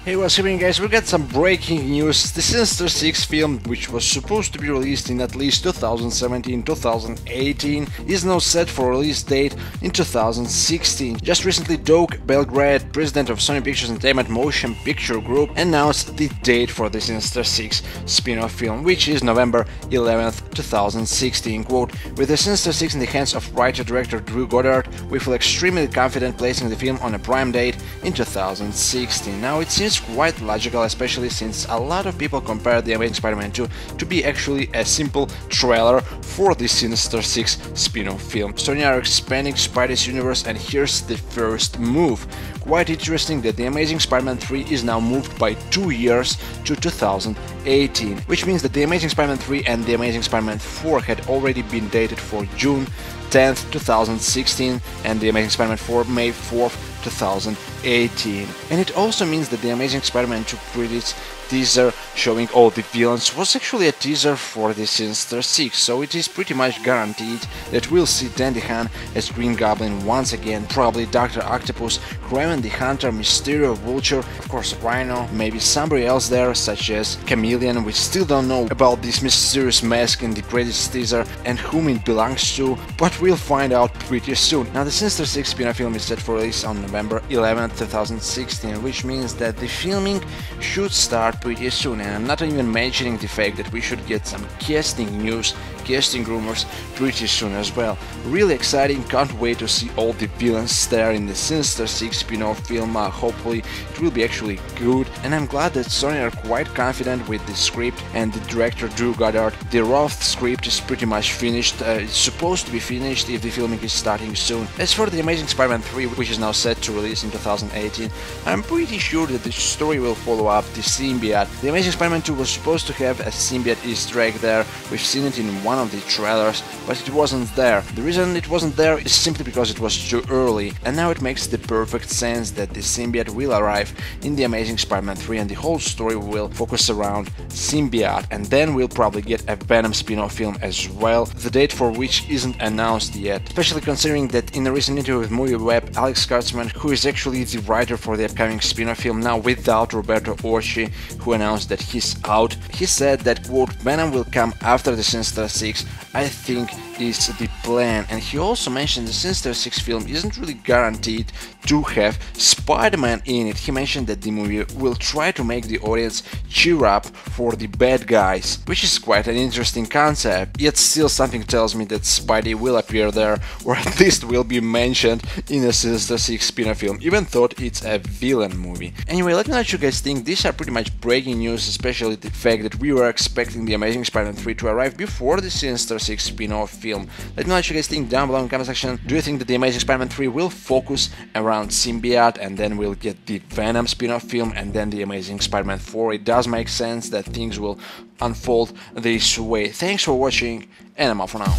Hey, what's happening, guys? We got some breaking news. The Sinister Six film, which was supposed to be released in at least 2017-2018, is now set for release date in 2016. Just recently, Doug Belgrade, president of Sony Pictures Entertainment Motion Picture Group, announced the date for the Sinister Six spin-off film, which is November 11th, 2016. Quote, "With the Sinister Six in the hands of writer-director Drew Goddard, we feel extremely confident placing the film on a prime date in 2016. Now, it seems quite logical, especially since a lot of people compare The Amazing Spider-Man 2 to be actually a simple trailer for the Sinister Six spin-off film. Sony are expanding Spidey's universe, and here's the first move. Quite interesting that The Amazing Spider-Man 3 is now moved by 2 years to 2018, which means that The Amazing Spider-Man 3 and The Amazing Spider-Man 4 had already been dated for June 10th, 2016, and The Amazing Spider-Man 4 May 4th, 2018. And it also means that The Amazing Spider-Man 2 credits teaser showing all the villains was actually a teaser for the Sinister Six, so it is pretty much guaranteed that we'll see Danny Hahn as Green Goblin once again, probably Dr. Octopus, Kraven the Hunter, Mysterio, Vulture, of course Rhino, maybe somebody else there such as Chameleon. We still don't know about this mysterious mask in the credits teaser and whom it belongs to, but we'll find out pretty soon. Now, the Sinister Six spin-off film is set for release on November 11th, 2016, which means that the filming should start pretty soon, and I'm not even mentioning the fact that we should get some casting news, casting rumors pretty soon as well. Really exciting, can't wait to see all the villains there in the Sinister Six spin-off film. Hopefully it will be actually good, and I'm glad that Sony are quite confident with the script and the director Drew Goddard. The rough script is pretty much finished, it's supposed to be finished if the filming is starting soon. As for The Amazing Spider-Man 3, which is now set to release in 2018, I'm pretty sure that the story will follow up the symbiote. The Amazing Spider-Man 2 was supposed to have a symbiote Easter egg there. We've seen it in one of the trailers, but it wasn't there. The reason it wasn't there is simply because it was too early, and now it makes the perfect sense that the symbiote will arrive in The Amazing Spider-Man 3 and the whole story will focus around symbiote, and then we'll probably get a Venom spin-off film as well, the date for which isn't announced yet, especially considering that in a recent interview with MovieWeb, Alex Kurtzman, who is actually the writer for the upcoming spin-off film now without Roberto Orci, who announced that he's out, he said that, quote, "Venom will come after the Sinister Six, I think is the plan." And he also mentioned the Sinister Six film isn't really guaranteed to have Spider-Man in it. He mentioned that the movie will try to make the audience cheer up for the bad guys, which is quite an interesting concept, yet still something tells me that Spidey will appear there, or at least will be mentioned in a Sinister Six spin-off film, even though it's a villain movie. Anyway, let me know what you guys think. These are pretty much breaking news, especially the fact that we were expecting The Amazing Spider-Man 3 to arrive before the Sinister Six spin-off film. Let me know what you guys think down below in the comment section. Do you think that The Amazing Spider-Man 3 will focus around symbiote, and then we'll get the Venom spin-off film and then The Amazing Spider-Man 4? It does make sense that things will unfold this way. Thanks for watching, and I'm out for now.